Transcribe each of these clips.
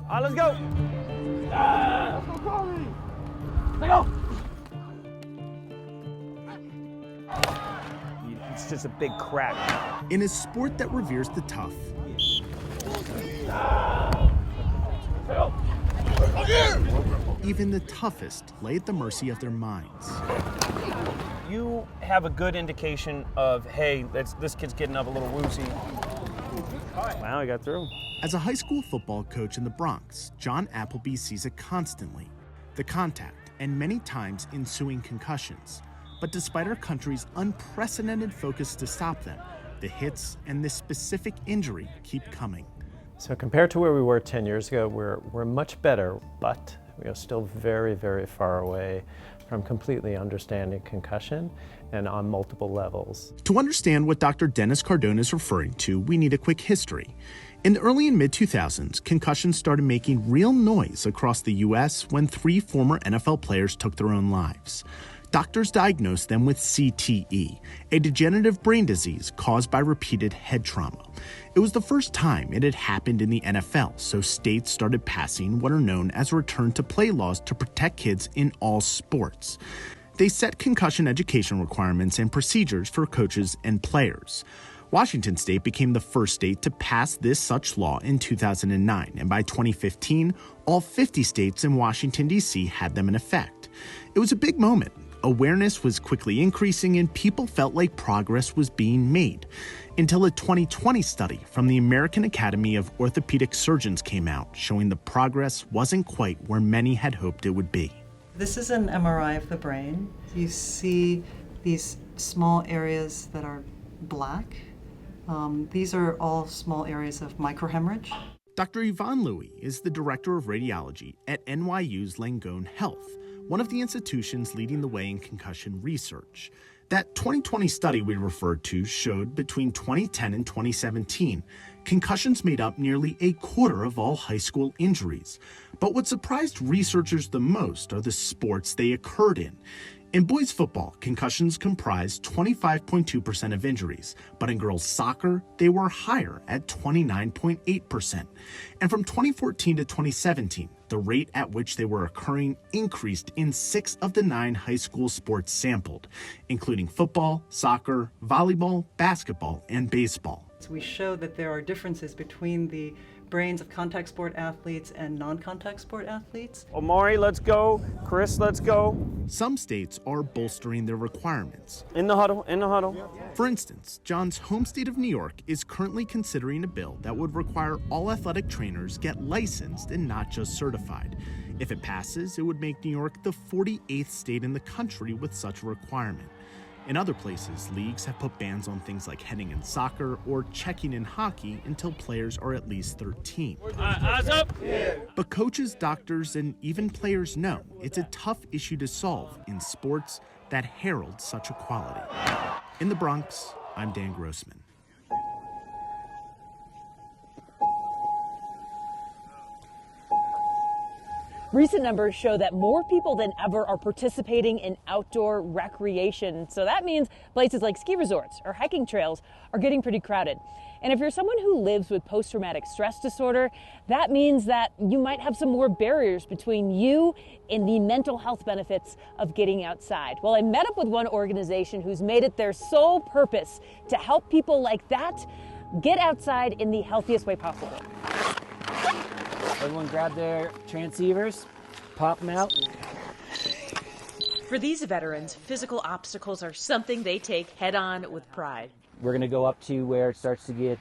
All right, let's go. Let's go. It's just a big crack. In a sport that reveres the tough, even the toughest lay at the mercy of their minds. You have a good indication of, hey, this kid's getting up a little woozy. Wow, he got through. As a high school football coach in the Bronx, John Appleby sees it constantly, the contact and many times ensuing concussions. But despite our country's unprecedented focus to stop them, the hits and this specific injury keep coming. So compared to where we were 10 years ago, we're much better, but we are still very, very far away from completely understanding concussion and on multiple levels. To understand what Dr. Dennis Cardone is referring to, we need a quick history. In the early and mid-2000s, concussions started making real noise across the U.S. when 3 former NFL players took their own lives. Doctors diagnosed them with CTE, a degenerative brain disease caused by repeated head trauma. It was the first time it had happened in the NFL, so states started passing what are known as return-to-play laws to protect kids in all sports. They set concussion education requirements and procedures for coaches and players. Washington State became the first state to pass this such law in 2009, and by 2015, all 50 states and Washington, D.C. had them in effect. It was a big moment. Awareness was quickly increasing and people felt like progress was being made, until a 2020 study from the American Academy of Orthopedic Surgeons came out, showing the progress wasn't quite where many had hoped it would be. This is an MRI of the brain. You see these small areas that are black. These are all small areas of microhemorrhage. Dr. Yvonne Louie is the director of radiology at NYU's Langone Health, one of the institutions leading the way in concussion research. That 2020 study we referred to showed between 2010 and 2017, concussions made up nearly a quarter of all high school injuries. But what surprised researchers the most are the sports they occurred in. In boys football, concussions comprised 25.2% of injuries, but in girls soccer, they were higher at 29.8%. And from 2014 to 2017, the rate at which they were occurring increased in 6 of the 9 high school sports sampled, including football, soccer, volleyball, basketball, and baseball. We show that there are differences between the brains of contact sport athletes and non-contact sport athletes. Omari, let's go. Chris, let's go. Some states are bolstering their requirements. In the huddle, in the huddle. For instance, John's home state of New York is currently considering a bill that would require all athletic trainers get licensed and not just certified. If it passes, it would make New York the 48th state in the country with such a requirement. In other places, leagues have put bans on things like heading in soccer or checking in hockey until players are at least 13. Eyes up. But coaches, doctors, and even players know it's a tough issue to solve in sports that herald such equality. In the Bronx, I'm Dan Grossman. Recent numbers show that more people than ever are participating in outdoor recreation. So that means places like ski resorts or hiking trails are getting pretty crowded. And if you're someone who lives with post-traumatic stress disorder, that means that you might have some more barriers between you and the mental health benefits of getting outside. Well, I met up with one organization who's made it their sole purpose to help people like that get outside in the healthiest way possible. Everyone grab their transceivers, pop them out. For these veterans, physical obstacles are something they take head on with pride. We're going to go up to where it starts to get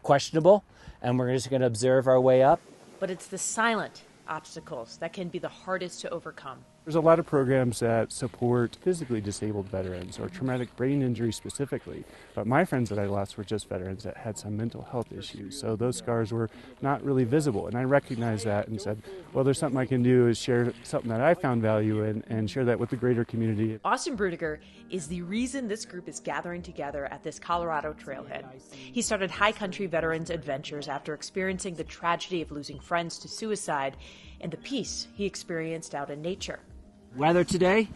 questionable, and we're just going to observe our way up. But it's the silent obstacles that can be the hardest to overcome. There's a lot of programs that support physically disabled veterans or traumatic brain injury specifically. But my friends that I lost were just veterans that had some mental health issues. So those scars were not really visible. And I recognized that and said, well, there's something I can do is share something that I found value in and share that with the greater community. Austin Bruniger is the reason this group is gathering together at this Colorado trailhead. He started High Country Veterans Adventures after experiencing the tragedy of losing friends to suicide and the peace he experienced out in nature. Weather today,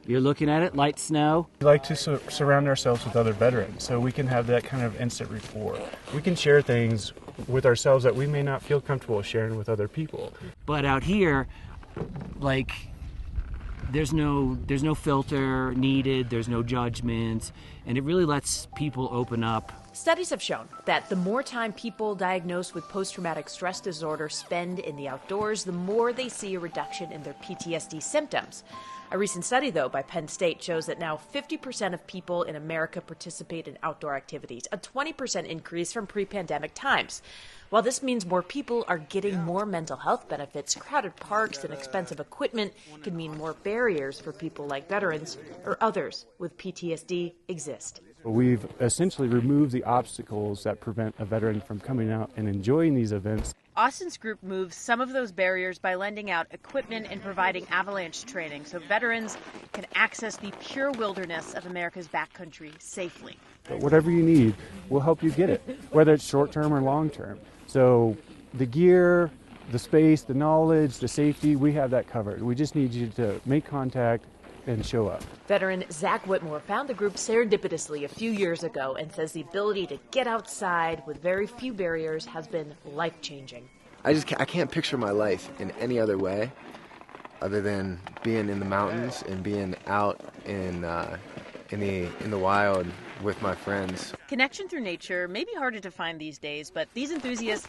you're looking at it, light snow. We like to surround ourselves with other veterans so we can have that kind of instant rapport. We can share things with ourselves that we may not feel comfortable sharing with other people. But out here, like, there's no filter needed, there's no judgment, and it really lets people open up. Studies have shown that the more time people diagnosed with post-traumatic stress disorder spend in the outdoors, the more they see a reduction in their PTSD symptoms. A recent study, though, by Penn State shows that now 50% of people in America participate in outdoor activities, a 20% increase from pre-pandemic times. While this means more people are getting more mental health benefits, crowded parks and expensive equipment can mean more barriers for people like veterans or others with PTSD exist. We've essentially removed the obstacles that prevent a veteran from coming out and enjoying these events. Austin's group moves some of those barriers by lending out equipment and providing avalanche training so veterans can access the pure wilderness of America's backcountry safely. But whatever you need, we'll help you get it, whether it's short-term or long-term. So the gear, the space, the knowledge, the safety, we have that covered. We just need you to make contact and show up. Veteran Zach Whitmore found the group serendipitously a few years ago and says the ability to get outside with very few barriers has been life-changing. I can't picture my life in any other way other than being in the mountains and being out in the wild with my friends. Connection through nature may be harder to find these days, but these enthusiasts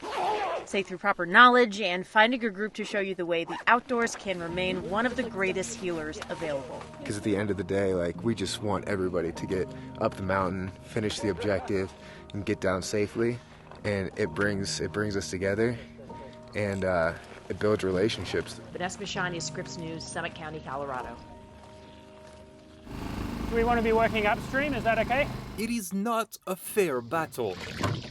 say through proper knowledge and finding a group to show you the way, the outdoors can remain one of the greatest healers available. Because at the end of the day, like, we just want everybody to get up the mountain, finish the objective, and get down safely. And it brings us together, and it builds relationships. Vanessa Bashani, Scripps News, Summit County, Colorado. Do we want to be working upstream? Is that okay? It is not a fair battle.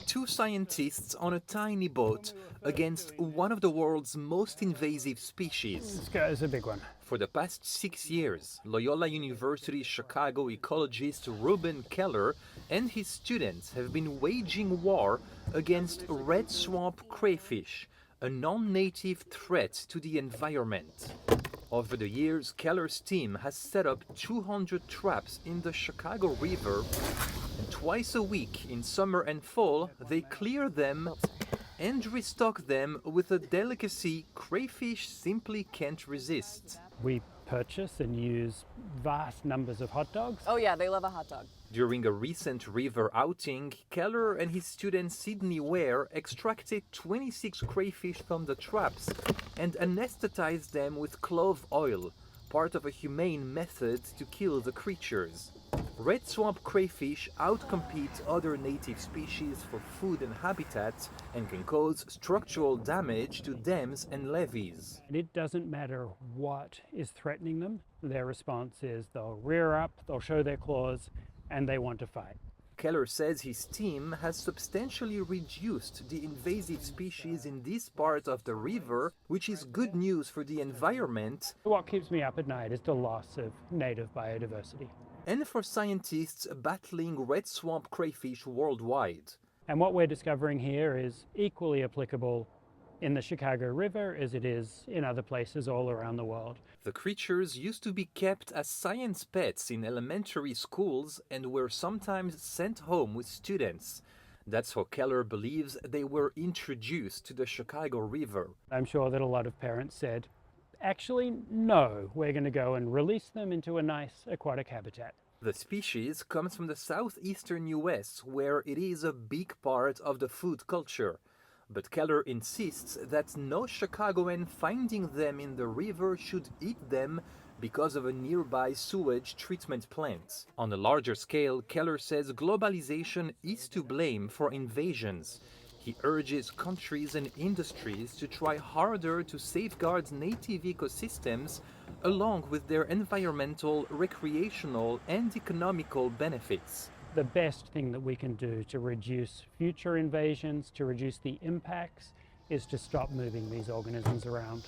Two scientists on a tiny boat against one of the world's most invasive species. This guy is a big one. For the past 6 years, Loyola University Chicago ecologist Reuben Keller and his students have been waging war against red swamp crayfish, a non-native threat to the environment. Over the years, Keller's team has set up 200 traps in the Chicago River, and twice a week in summer and fall, they clear them and restock them with a delicacy crayfish simply can't resist. We purchase and use vast numbers of hot dogs. Oh yeah, they love a hot dog. During a recent river outing, Keller and his student Sidney Ware extracted 26 crayfish from the traps and anesthetized them with clove oil, part of a humane method to kill the creatures. Red swamp crayfish outcompete other native species for food and habitat and can cause structural damage to dams and levees. And it doesn't matter what is threatening them, their response is they'll rear up, they'll show their claws, and they want to fight. Keller says his team has substantially reduced the invasive species in this part of the river, which is good news for the environment. What keeps me up at night is the loss of native biodiversity. And for scientists battling red swamp crayfish worldwide. And what we're discovering here is equally applicable in the Chicago River as it is in other places all around the world. The creatures used to be kept as science pets in elementary schools and were sometimes sent home with students. That's how Keller believes they were introduced to the Chicago River. I'm sure that a lot of parents said, actually, no, we're going to go and release them into a nice aquatic habitat. The species comes from the southeastern US, where it is a big part of the food culture. But Keller insists that no Chicagoan finding them in the river should eat them because of a nearby sewage treatment plant. On a larger scale, Keller says globalization is to blame for invasions. He urges countries and industries to try harder to safeguard native ecosystems along with their environmental, recreational, and economical benefits. The best thing that we can do to reduce future invasions, to reduce the impacts, is to stop moving these organisms around.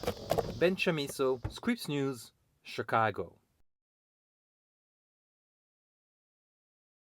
Ben Chamiso, Scripps News, Chicago.